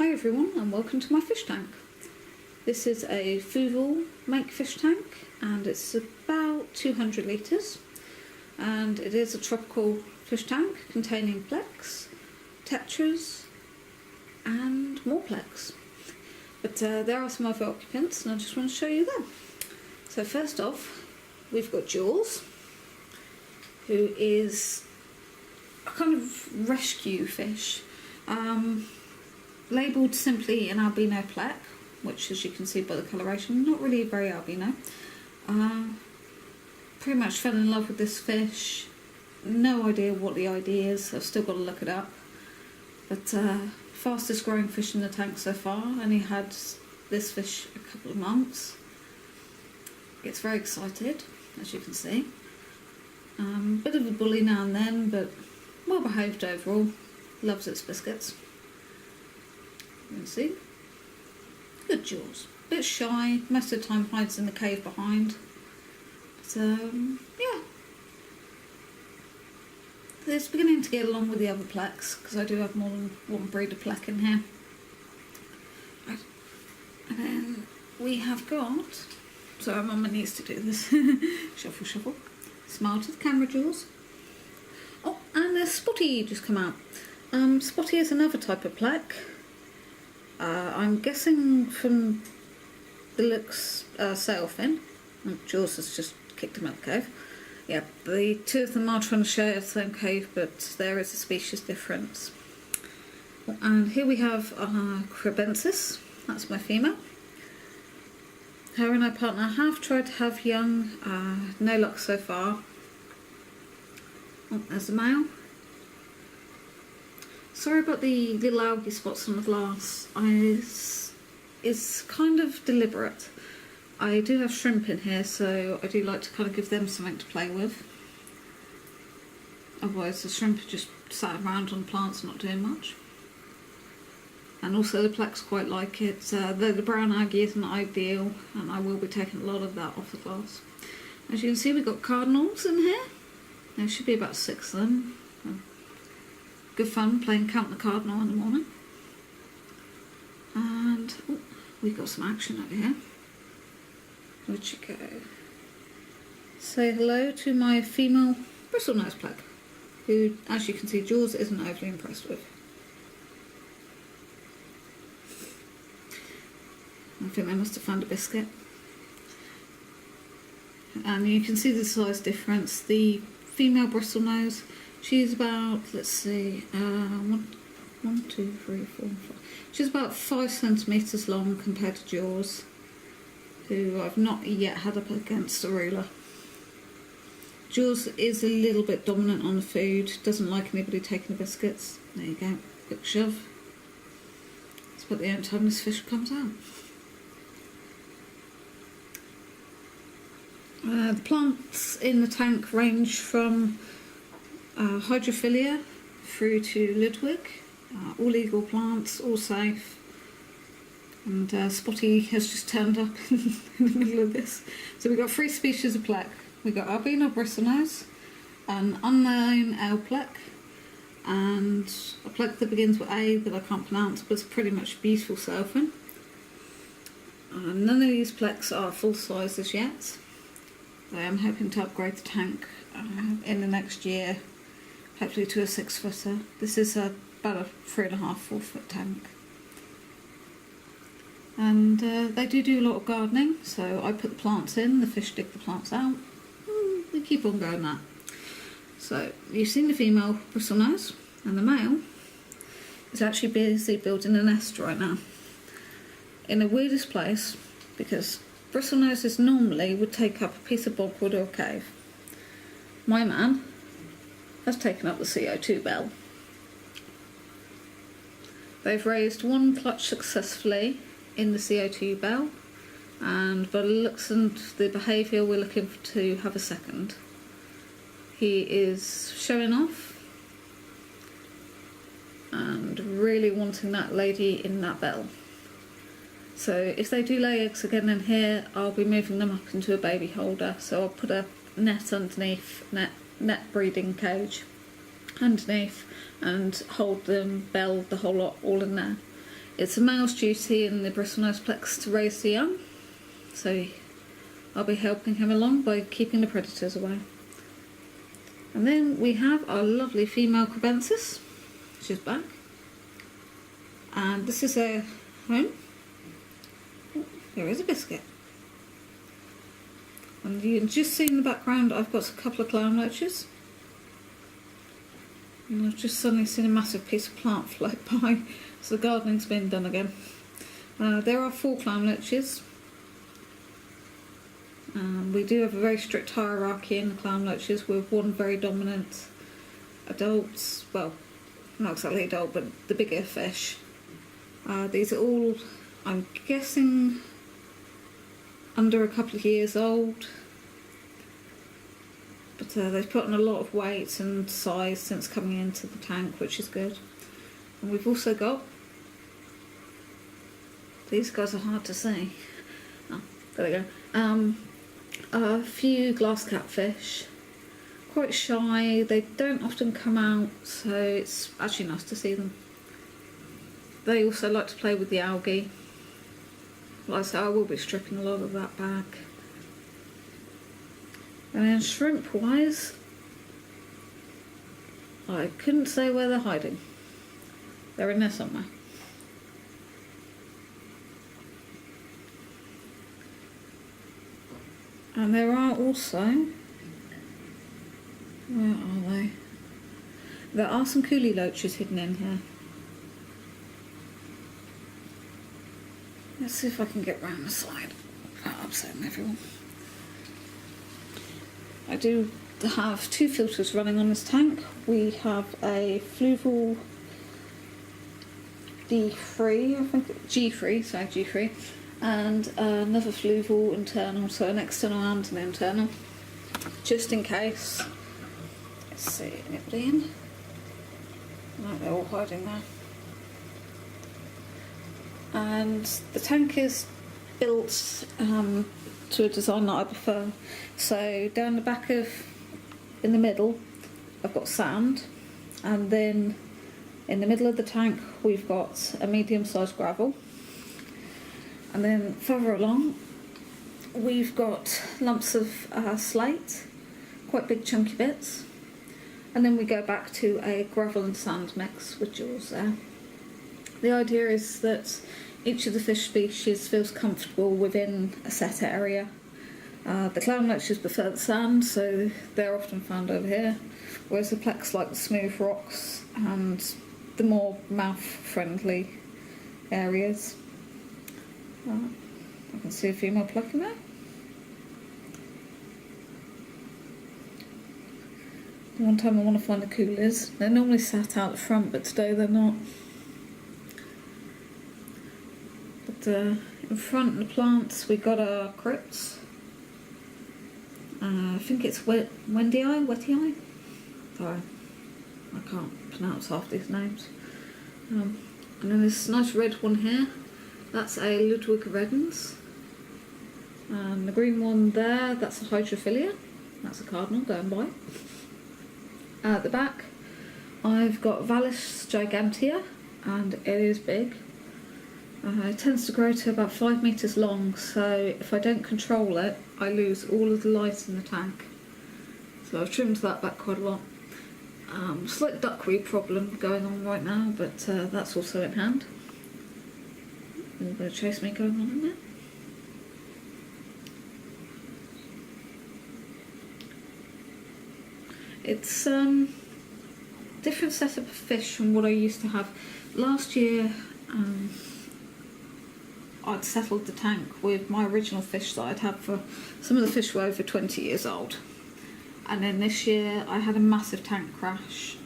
Hi everyone and welcome to my fish tank. This is a Fouval make fish tank and it's about 200 litres and it is a tropical fish tank containing plex, tetras and more plex. But there are some other occupants and I just want to show you them. So first off we've got Jules, who is a kind of rescue fish. Labelled simply an albino plec, which as you can see by the coloration, not really very albino. Pretty much fell in love with this fish. No idea what the ID is, I've still got to look it up. But fastest growing fish in the tank so far, only had this fish a couple of months. Gets very excited, as you can see. Bit of a bully now and then, but well behaved overall. Loves its biscuits. You can see. Good Jules. Bit shy, most of the time hides in the cave behind. But yeah. It's beginning to get along with the other plecs, because I do have more than one breed of plec in here. Right. And then we have got, sorry I'm on my knees to do this. Shuffle, shuffle. Smile to the camera, Jules. Oh, and there's Spotty just come out. Spotty is another type of plec. I'm guessing from the looks sailfin. Jules has just kicked him out of the cave. Yeah, the two of them are trying to share the same cave, but there is a species difference. And here we have Crebensis, that's my female. Her and her partner have tried to have young, no luck so far. Oh, there's the male. Sorry about the little algae spots on the glass. It's kind of deliberate. I do have shrimp in here, so I do like to kind of give them something to play with. Otherwise the shrimp are just sat around on plants not doing much. And also the plecs quite like it, though the brown algae isn't ideal, and I will be taking a lot of that off the glass. As you can see, we've got cardinals in here. There should be about 6 of them. Good fun playing Count the Cardinal in the morning. And oh, we've got some action over here. Where'd she go? Say hello to my female bristlenose plec, who, as you can see, Jules isn't overly impressed with. I think they must have found a biscuit. And you can see the size difference. The female bristlenose, she's about, let's see, 1, 2, 3, 4, 5. She's about 5 centimetres long compared to Jules, who I've not yet had up against a ruler. Jules is a little bit dominant on the food, doesn't like anybody taking the biscuits. There you go, quick shove. It's about the only time this fish comes out. The plants in the tank range from Hydrophilia through to Ludwig, all legal plants, all safe. And Spotty has just turned up in the middle of this. So we've got 3 species of plec. We've got albino bristlenose, an unknown L plec, and a plec that begins with A that I can't pronounce, but it's pretty much beautiful sailfin. None of these plecs are full size as yet. I am hoping to upgrade the tank in the next year, hopefully to a 6-footer. This is about a 3.5, 4 foot tank. And they do a lot of gardening, so I put the plants in, the fish dig the plants out. We keep on going that. So you've seen the female bristlenose, and the male is actually busy building a nest right now. In the weirdest place, because bristlenoses normally would take up a piece of bogwood or a cave. My man has taken up the CO2 bell. They've raised 1 clutch successfully in the CO2 bell, and by the looks and the behaviour we're looking to have a second. He is showing off and really wanting that lady in that bell. So if they do lay eggs again in here, I'll be moving them up into a baby holder. So I'll put a net underneath, net breeding cage underneath, and hold them, bell, the whole lot all in there. It's a male's duty in the Bristol Noseplex to raise the young, so I'll be helping him along by keeping the predators away. And then we have our lovely female Crebensis. She's back. And this is her home. Oh, there is a biscuit. And you can just see in the background I've got a couple of clown loaches. And I've just suddenly seen a massive piece of plant float by, so the gardening's been done again. There are 4 clown loaches. We do have a very strict hierarchy in the clown loaches with one very dominant adult, well, not exactly adult, but the bigger fish. These are all, I'm guessing, under a couple of years old, but they've put on a lot of weight and size since coming into the tank, which is good. And we've also got, these guys are hard to see, oh, there we go, a few glass catfish, quite shy, they don't often come out, so it's actually nice to see them. They also like to play with the algae. Like I said, I will be stripping a lot of that back. And then shrimp wise, I couldn't say where they're hiding. They're in there somewhere. And there are also, where are they? There are some coolie loaches hidden in here. Let's see if I can get round the side without upsetting everyone. I do have 2 filters running on this tank. We have a Fluval D3, I think, G3, sorry, G3, and another Fluval internal, so an external and an internal, just in case. Let's see, anybody in? No, they're all hiding there. And the tank is built to a design that I prefer. So down the back of, in the middle, I've got sand, and then in the middle of the tank we've got a medium-sized gravel, and then further along we've got lumps of slate, quite big chunky bits, and then we go back to a gravel and sand mix with jaws there. The idea is that each of the fish species feels comfortable within a set area. The clown loaches prefer the sand, so they're often found over here, whereas the plex like the smooth rocks and the more mouth-friendly areas. I can see a female plucking there. One time I want to find the coolies. They're normally sat out the front, but today they're not. In front of the plants we got our crypts. I think it's Wetty Eye. Sorry, I can't pronounce half these names. And then this nice red one here, that's a Ludwig Reddens. And the green one there, that's a Hydrophilia. That's a cardinal going by. At the back, I've got Vallis gigantea, and it is big. It tends to grow to about 5 metres long, so if I don't control it, I lose all of the light in the tank. So I've trimmed that back quite a lot. Slight duckweed problem going on right now, but that's also in hand. A little bit of chase meat going on in there. It's different setup of fish from what I used to have. Last year, I'd settled the tank with my original fish that I'd had for, some of the fish were over 20 years old. And then this year I had a massive tank crash.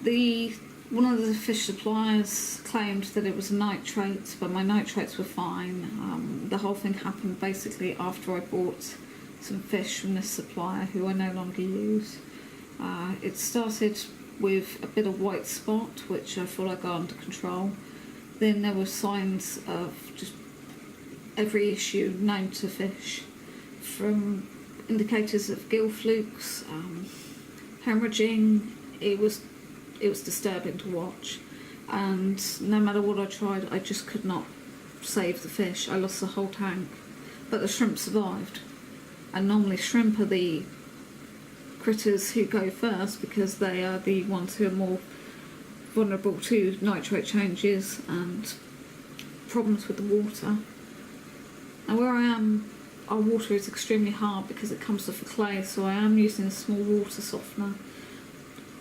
One of the fish suppliers claimed that it was nitrates, but my nitrates were fine. The whole thing happened basically after I bought some fish from this supplier who I no longer use. It started with a bit of white spot, which I thought I got under control. Then there were signs of just every issue known to fish, from indicators of gill flukes, hemorrhaging. It was disturbing to watch, and no matter what I tried, I just could not save the fish. I lost the whole tank, but the shrimp survived. And normally shrimp are the critters who go first because they are the ones who are more vulnerable to nitrate changes and problems with the water. Now where I am, our water is extremely hard because it comes off a clay, so I am using a small water softener.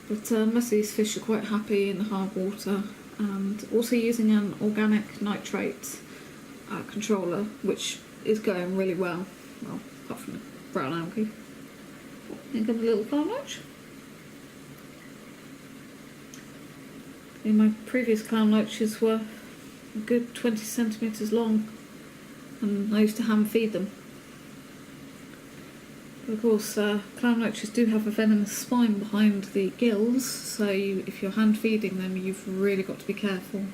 But most of these fish are quite happy in the hard water, and also using an organic nitrate controller, which is going really well. Well, apart from the brown algae. Here comes a little clown loach. My previous clown loaches were a good 20 centimetres long, and I used to hand feed them. But of course, clown loaches do have a venomous spine behind the gills, so if you're hand feeding them, you've really got to be careful.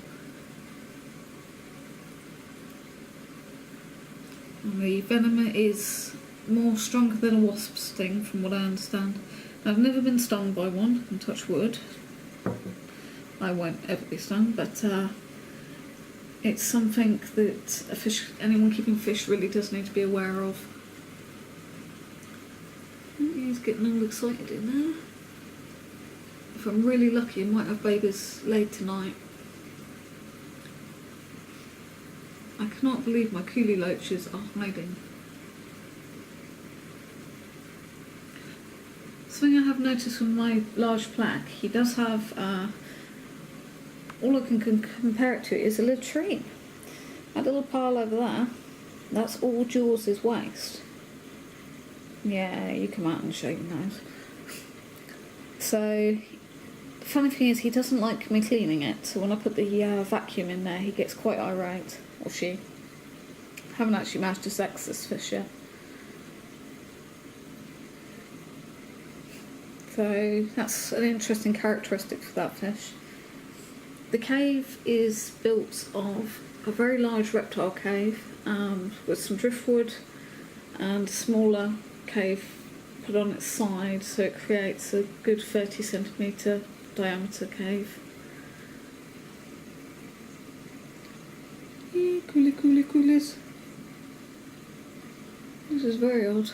And the venom is more stronger than a wasp sting, from what I understand. I've never been stung by one, and touch wood. I won't ever be stung, but it's something that anyone keeping fish really does need to be aware of. He's getting all excited in there. If I'm really lucky, I might have babies laid tonight. I cannot believe my coolie loaches are hiding. Something I have noticed with my large plaque, he does have, all I can compare it to is a latrine. That little pile over there, that's all Jules' waste. Yeah, you come out and show your nose. So, the funny thing is he doesn't like me cleaning it, so when I put the vacuum in there, he gets quite irate, or she. Haven't actually managed to sex this fish yet. So that's an interesting characteristic for that fish. The cave is built of a very large reptile cave with some driftwood and a smaller cave put on its side, so it creates a good 30 centimetre diameter cave. Coolies. This is very odd.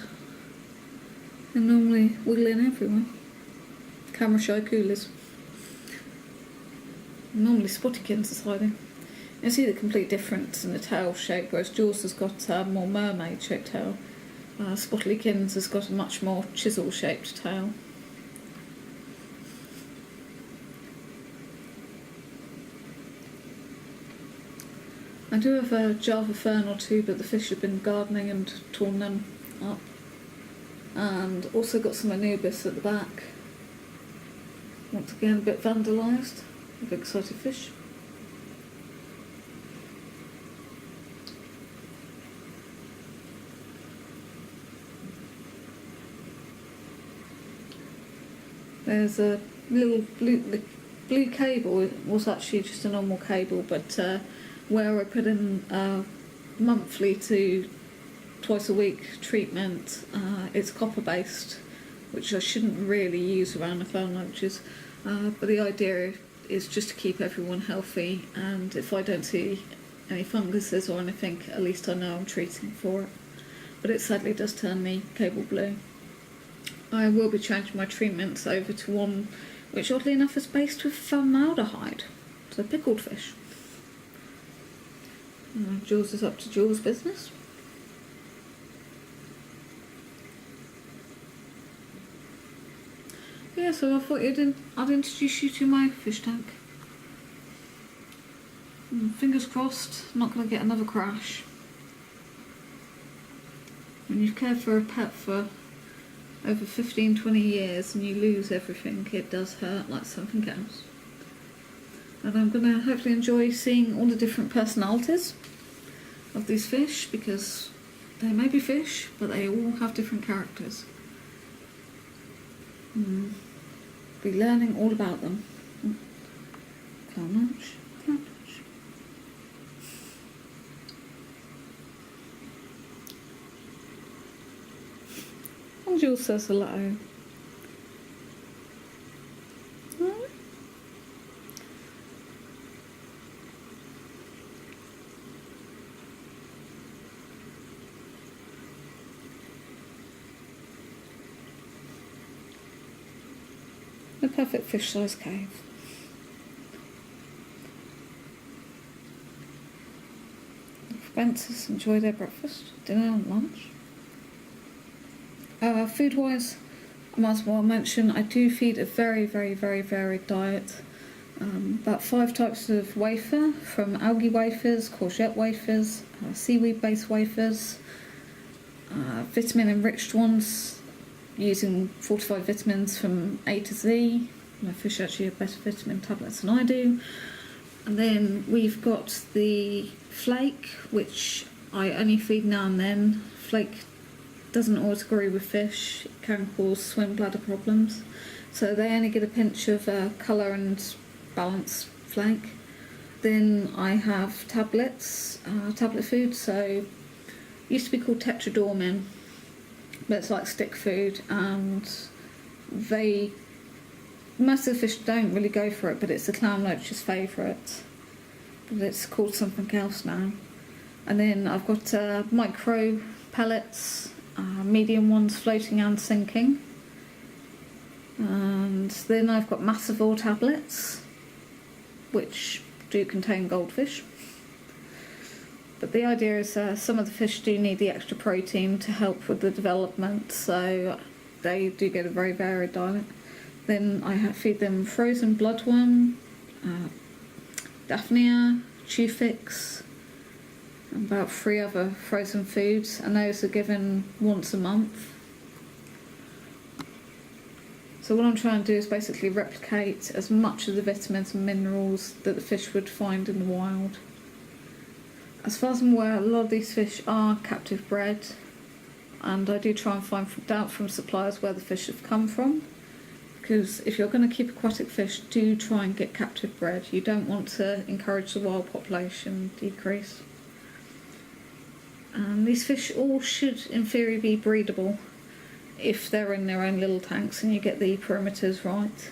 They normally wiggle in everywhere. Camera shy coolies. Normally spottykins is hiding. You see the complete difference in the tail shape, whereas Jules has got a more mermaid shaped tail. Spottykins has got a much more chisel shaped tail. I do have a Java fern or two, but the fish have been gardening and torn them up. And also got some Anubis at the back. Once again, a bit vandalised. A big excited fish. There's a little blue cable. It was actually just a normal cable, but where I put in monthly to twice a week treatment, it's copper based, which I shouldn't really use around the clown loaches, but the idea is just to keep everyone healthy, and if I don't see any funguses or anything, at least I know I'm treating for it. But it sadly does turn the cable blue. I will be changing my treatments over to one which oddly enough is based with formaldehyde, so pickled fish. Jules is up to Jules' business. Yeah, so I thought I'd introduce you to my fish tank. Fingers crossed, not going to get another crash. When you've cared for a pet for over 15-20 years and you lose everything, it does hurt like something else. And I'm going to hopefully enjoy seeing all the different personalities of these fish, because they may be fish, but they all have different characters. Be learning all about them. Clown loach. And Jules says hello. A perfect fish-sized cave. Spencer's enjoy their breakfast, dinner and lunch. Food-wise, I might as well mention I do feed a very, very, very varied diet. About 5 types of wafer, from algae wafers, courgette wafers, seaweed-based wafers, vitamin-enriched ones, using fortified vitamins from A to Z. My fish actually have better vitamin tablets than I do. And then we've got the flake, which I only feed now and then. Flake doesn't always agree with fish, it can cause swim bladder problems. So they only get a pinch of colour and balance flake. Then I have tablets, tablet food, so used to be called Tetradormin, but it's like stick food, and most of the fish don't really go for it, but it's the clown loach's favourite. But it's called something else now. And then I've got micro pellets, medium ones floating and sinking. And then I've got Massivore tablets, which do contain goldfish. But the idea is some of the fish do need the extra protein to help with the development, so they do get a very varied diet. Then I feed them frozen bloodworm, Daphnia, Tufix, and about 3 other frozen foods, and those are given once a month. So what I'm trying to do is basically replicate as much of the vitamins and minerals that the fish would find in the wild. As far as I'm aware, a lot of these fish are captive bred, and I do try and find out from suppliers where the fish have come from, because if you're going to keep aquatic fish, do try and get captive bred. You don't want to encourage the wild population decrease. And these fish all should, in theory, be breedable if they're in their own little tanks and you get the perimeters right.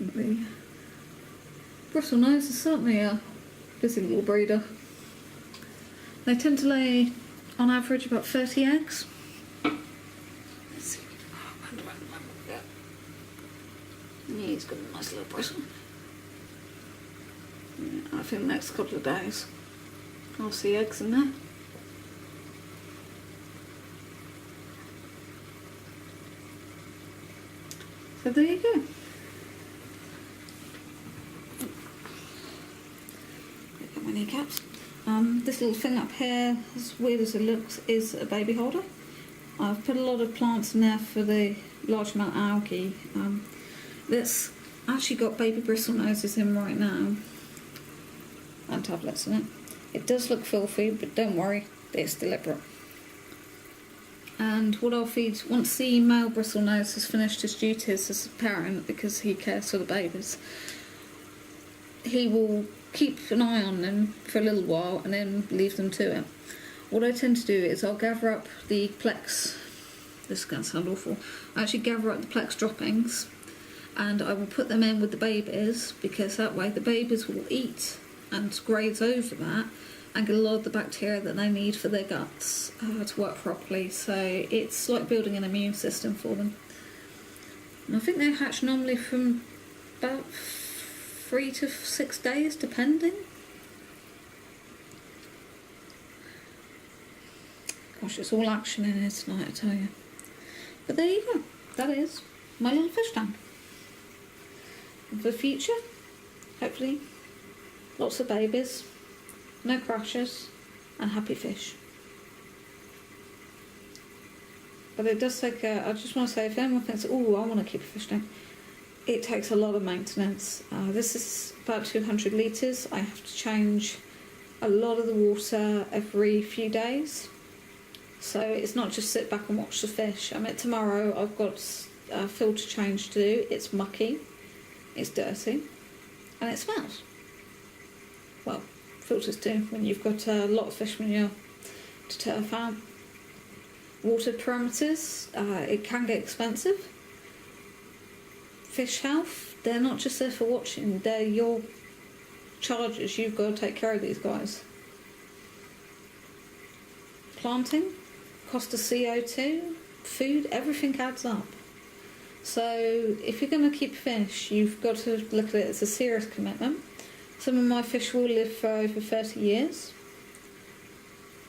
The bristlenose is certainly a busy little breeder. They tend to lay, on average, about 30 eggs. Let's see. Yeah, he's got a nice little bristle. Yeah, I think the next couple of days I'll see eggs in there. So there you go. My kneecaps. This little thing up here, as weird as it looks, is a baby holder. I've put a lot of plants in there for the large amount of algae. This actually got baby bristlenoses in right now, and tablets in it. It does look filthy, but don't worry, it's deliberate. And what I'll feed, once the male bristlenose has finished his duties as a parent, because he cares for the babies, he will keep an eye on them for a little while and then leave them to it. What I tend to do is I'll gather up the Plex, this is going to sound awful, I actually gather up the Plex droppings and I will put them in with the babies, because that way the babies will eat and graze over that and get a lot of the bacteria that they need for their guts to work properly. So it's like building an immune system for them. And I think they hatch normally from about 3 to 6 days, depending. Gosh, it's all action in here tonight, I tell you. But there you go. That is my little fish tank. For the future, hopefully, lots of babies, no crashes, and happy fish. But it does take I just want to say, if anyone thinks, oh, I want to keep a fish tank, it takes a lot of maintenance. This is about 200 litres. I have to change a lot of the water every few days. So it's not just sit back and watch the fish. I mean, tomorrow I've got a filter change to do. It's mucky, it's dirty, and it smells. Well, filters do when you've got a lot of fish manure to turf out. Water parameters, it can get expensive. Fish health, they're not just there for watching, they're your charges. You've got to take care of these guys. Planting, cost of CO2, food, everything adds up. So if you're going to keep fish, you've got to look at it as a serious commitment. Some of my fish will live for over 30 years.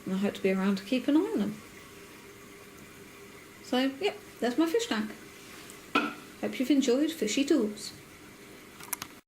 And I hope to be around to keep an eye on them. So, yep, that's my fish tank. Hope you've enjoyed Fishy Tools.